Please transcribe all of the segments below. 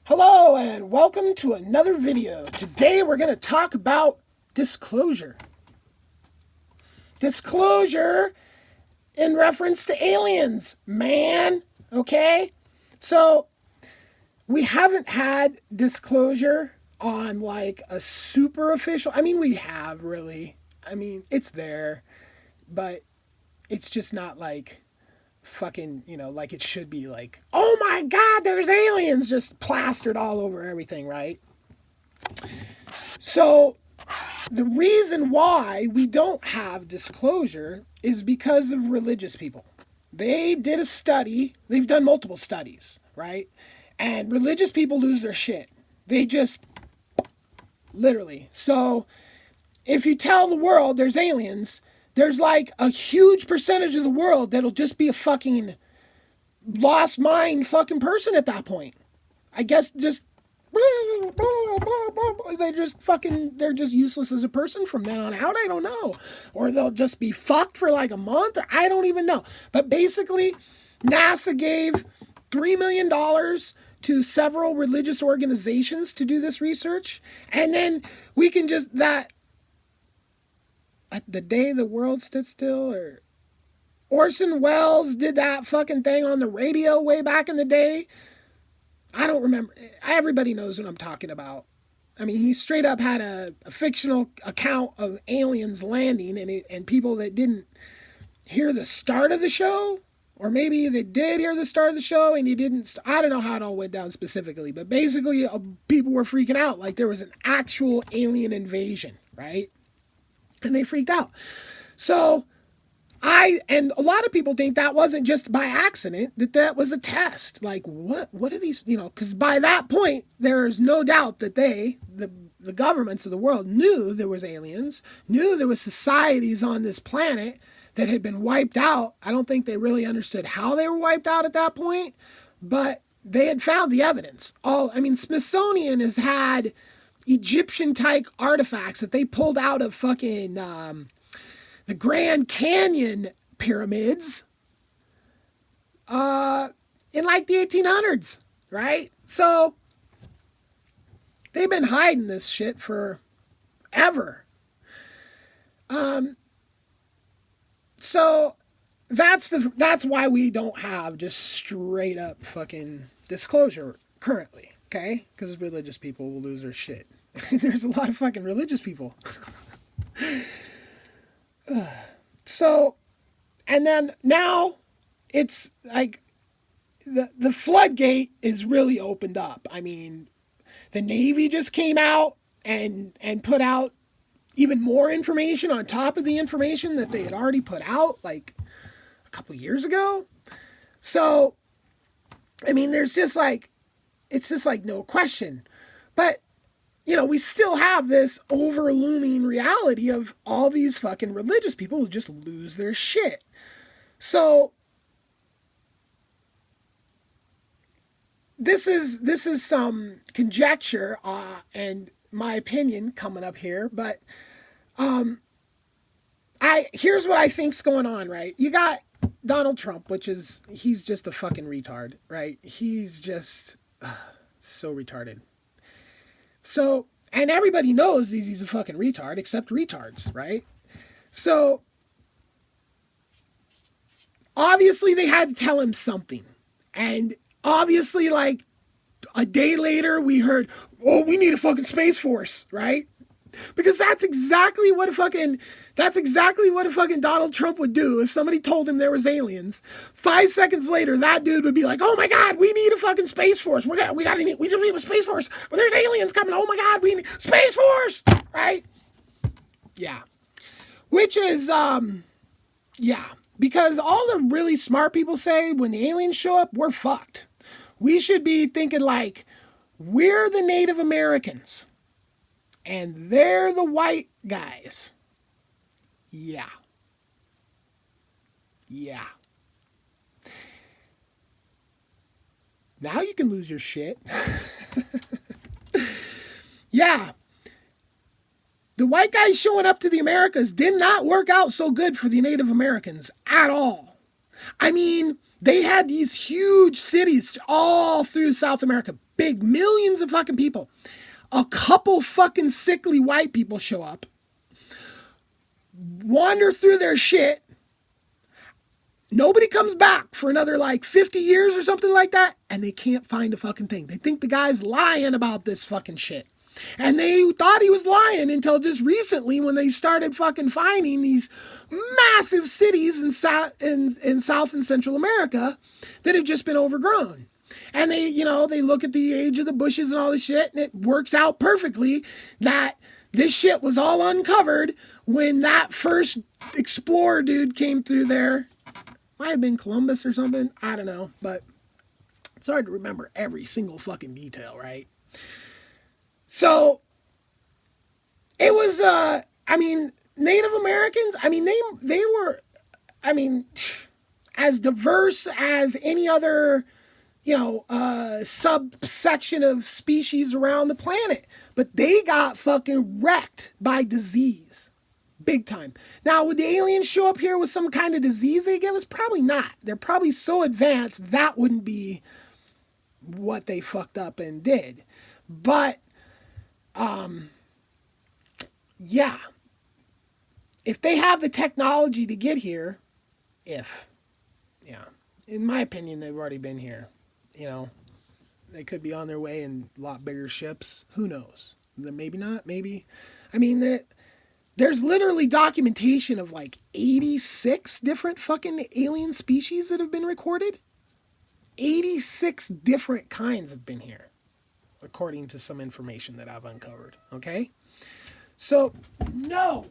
Hello and welcome to another video. Today we're going to talk about disclosure. Disclosure in reference to aliens, man. Okay? So we haven't had disclosure on like a super official. I mean, we have really. I mean, it's there, but it's just not like fucking, like it should be like, oh my god, there's aliens just plastered all over everything, right? So the reason why we don't have disclosure is because of religious people. They did a study, they've done multiple studies, right? And religious people lose their shit. They just literally. So if you tell the world there's aliens, there's like a huge percentage of the world that'll just be a fucking lost mind fucking person at that point. I guess just they're just useless as a person from then on out. I don't know. Or they'll just be fucked for like a month. Or I don't even know. But basically, NASA gave $3 million to several religious organizations to do this research. And then we can just the day the world stood still, or Orson Welles did that fucking thing on the radio way back in the day. I don't remember. Everybody knows what I'm talking about. I mean, he straight up had a fictional account of aliens landing, and people that didn't hear the start of the show, or maybe they did hear the start of the show and he didn't. I don't know how it all went down specifically, but basically people were freaking out like there was an actual alien invasion, right? And they freaked out. So and a lot of people think that wasn't just by accident, that was a test. Like, what are these, because by that point, there's no doubt that the governments of the world knew there was aliens, knew there was societies on this planet that had been wiped out. I don't think they really understood how they were wiped out at that point, but they had found the evidence. Smithsonian has had Egyptian type artifacts that they pulled out of fucking the Grand Canyon pyramids in like the 1800s, right? So they've been hiding this shit for ever. So that's why we don't have just straight up fucking disclosure currently, okay? Because religious people will lose their shit. There's a lot of fucking religious people. So, and then now it's like the floodgate is really opened up. I mean, the Navy just came out and put out even more information on top of the information that they had already put out like a couple years ago. So, I mean, it's just like no question. But we still have this overlooming reality of all these fucking religious people who just lose their shit. So this is some conjecture and my opinion coming up here, but here's what I think's going on, right? You got Donald Trump, he's just a fucking retard, right? He's just so retarded. So, and everybody knows he's a fucking retard, except retards, right? So, obviously they had to tell him something. And obviously, like, a day later, we heard, oh, we need a fucking Space Force, right? Because that's exactly what a fucking Donald Trump would do if somebody told him there was aliens. 5 seconds later, that dude would be like, "Oh my god, we need a fucking Space Force. We just need a Space Force. But there's aliens coming. Oh my god, we need Space Force." Right? Yeah. Which is yeah, because all the really smart people say when the aliens show up, we're fucked. We should be thinking like, we're the Native Americans and they're the white guys. Yeah. Yeah. Now you can lose your shit. Yeah. The white guys showing up to the Americas did not work out so good for the Native Americans at all. I mean, They had these huge cities all through South America, big millions of fucking people. A couple fucking sickly white people show up, wander through their shit. Nobody comes back for another like 50 years or something like that, and they can't find a fucking thing. They think the guy's lying about this fucking shit. And they thought he was lying until just recently when they started fucking finding these massive cities in South and Central America that have just been overgrown. And they, they look at the age of the bushes and all this shit, and it works out perfectly that this shit was all uncovered when that first explorer dude came through there. Might have been Columbus or something. I don't know, but it's hard to remember every single fucking detail, right? So it was, Native Americans, they were, as diverse as any other, subsection of species around the planet. But they got fucking wrecked by disease. Big time. Now, would the aliens show up here with some kind of disease they give us? Probably not. They're probably so advanced that wouldn't be what they fucked up and did. But, yeah. If they have the technology to get here, in my opinion, they've already been here. They could be on their way in a lot bigger ships. Who knows? Maybe not. Maybe. There's literally documentation of like 86 different fucking alien species that have been recorded. 86 different kinds have been here, according to some information that I've uncovered. Okay? So, no.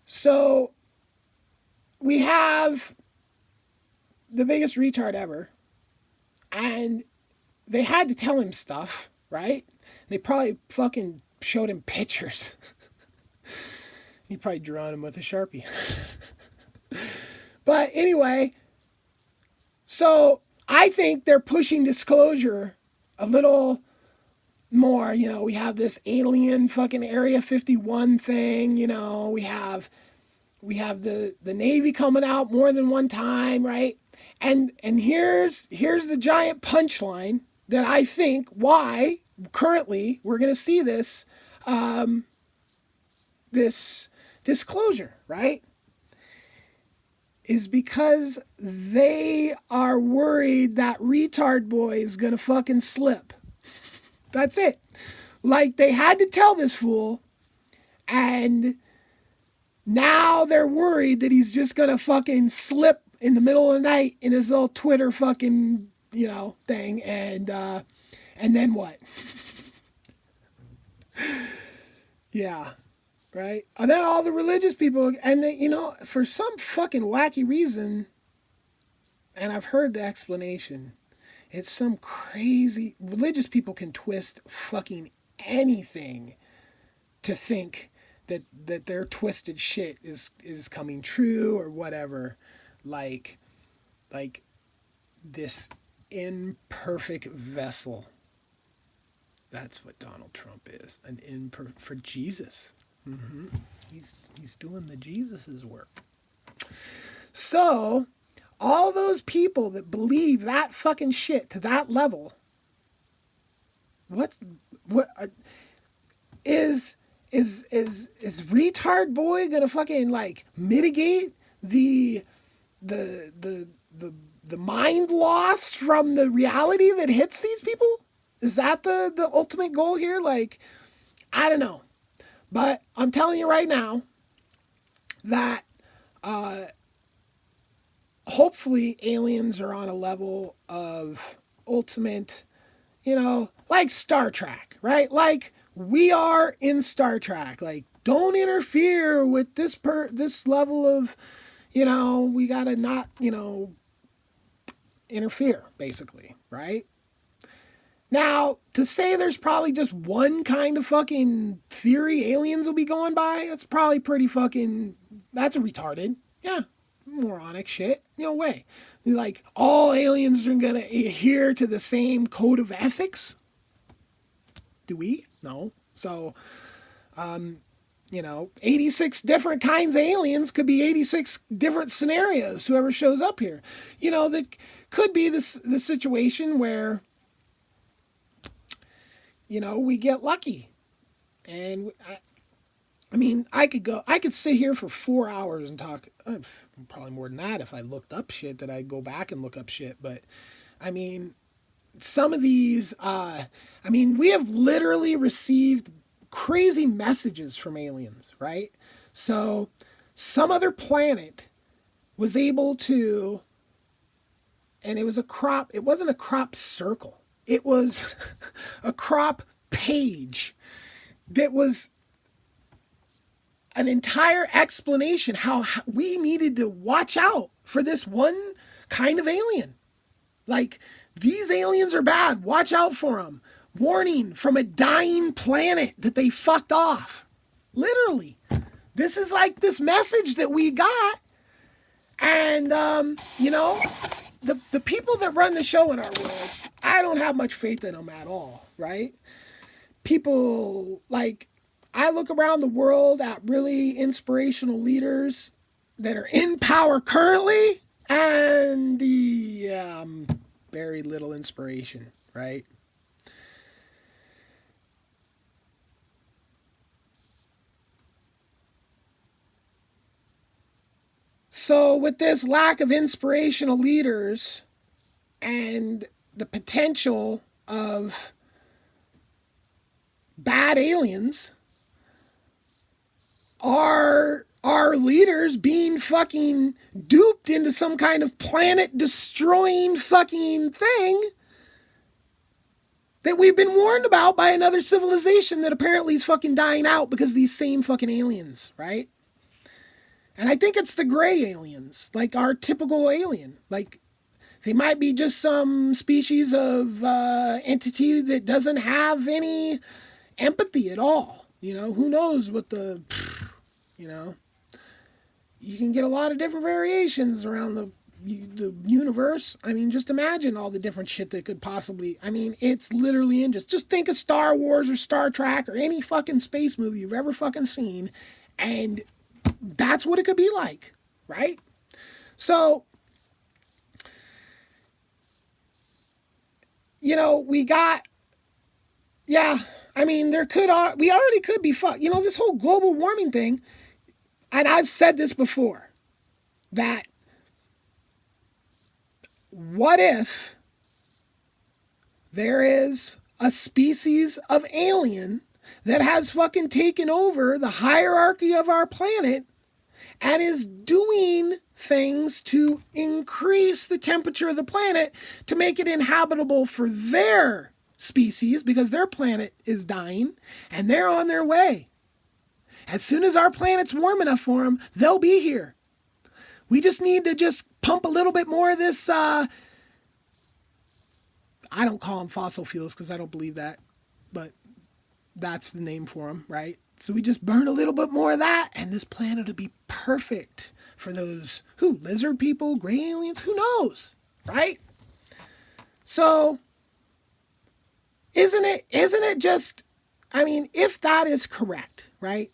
So, we have the biggest retard ever, and they had to tell him stuff, right? They probably fucking showed him pictures. He probably drawn him with a Sharpie. But anyway, so I think they're pushing disclosure a little more. We have this alien fucking Area 51 thing. We have the Navy coming out more than one time, right? And here's the giant punchline that I think why currently we're going to see this this disclosure, right? Is because they are worried that retard boy is going to fucking slip. That's it. Like, they had to tell this fool, and now they're worried that he's just going to fucking slip in the middle of the night in his little Twitter fucking, thing, and then what? Yeah, right? And then all the religious people, and they, for some fucking wacky reason, and I've heard the explanation, it's some crazy, religious people can twist fucking anything to think that their twisted shit is coming true or whatever. Like this imperfect vessel. That's what Donald Trump is. For Jesus. Mm-hmm. He's doing the Jesus's work. So, all those people that believe that fucking shit to that level, what is retard boy gonna fucking like mitigate the mind loss from the reality that hits these people? Is that the ultimate goal here? Like, I don't know. But I'm telling you right now that hopefully aliens are on a level of ultimate, like Star Trek, right? Like we are in Star Trek. Like, don't interfere with this level of, we gotta not, interfere, basically, right? Now, to say there's probably just one kind of fucking theory aliens will be going by, that's probably pretty fucking, that's a retarded, moronic shit. No way. Like, all aliens are gonna adhere to the same code of ethics? Do we? No. So, 86 different kinds of aliens could be 86 different scenarios, whoever shows up here. That could be the situation where, we get lucky. And I could sit here for 4 hours and talk, probably more than that if I looked up shit that I'd go back and look up shit. But some of these, we have literally received crazy messages from aliens, right? So some other planet was able to, and it was it wasn't a crop circle. It was a crop page that was an entire explanation how we needed to watch out for this one kind of alien. Like, these aliens are bad. Watch out for them. Warning from a dying planet that they fucked off. Literally. This is like this message that we got. And, the people that run the show in our world, I don't have much faith in them at all, right? People, like, I look around the world at really inspirational leaders that are in power currently, and very little inspiration, right? So with this lack of inspirational leaders and the potential of bad aliens, are our leaders being fucking duped into some kind of planet destroying fucking thing that we've been warned about by another civilization that apparently is fucking dying out because of these same fucking aliens, right? And I think it's the gray aliens, like our typical alien. Like, they might be just some species of entity that doesn't have any empathy at all. Who knows what you can get a lot of different variations around the universe. Just imagine all the different shit that could possibly, it's literally just think of Star Wars or Star Trek or any fucking space movie you've ever fucking seen, and that's what it could be like, right? So, we got, we already could be fucked. This whole global warming thing, and I've said this before, that what if there is a species of alien that has fucking taken over the hierarchy of our planet and is doing things to increase the temperature of the planet to make it inhabitable for their species because their planet is dying and they're on their way. As soon as our planet's warm enough for them, they'll be here. We just need to just pump a little bit more of this, I don't call them fossil fuels because I don't believe that, but that's the name for them, right? So we just burn a little bit more of that and this planet will be perfect for those, lizard people, gray aliens, who knows, right? So isn't it just, if that is correct, right?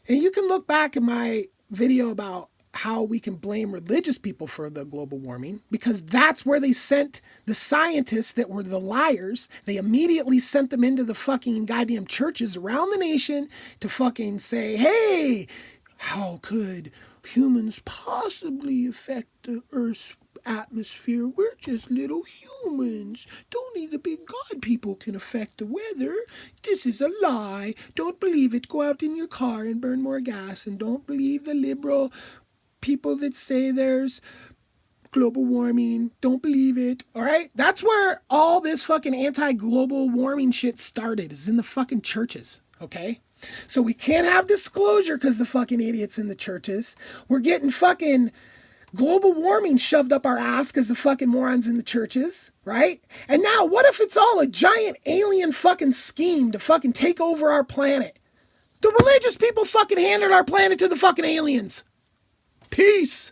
And you can look back at my video about how we can blame religious people for the global warming, because that's where they sent the scientists that were the liars. They immediately sent them into the fucking goddamn churches around the nation to fucking say, hey, how could humans possibly affect the Earth's atmosphere? We're just little humans. Only the big God people can affect the weather. This is a lie. Don't believe it. Go out in your car and burn more gas, and don't believe the liberal people that say there's global warming. Don't believe it. All right? That's where all this fucking anti-global warming shit started, is in the fucking churches. Okay? So we can't have disclosure because the fucking idiots in the churches. We're getting fucking global warming shoved up our ass because the fucking morons in the churches, right? And now, what if it's all a giant alien fucking scheme to fucking take over our planet? The religious people fucking handed our planet to the fucking aliens. Peace.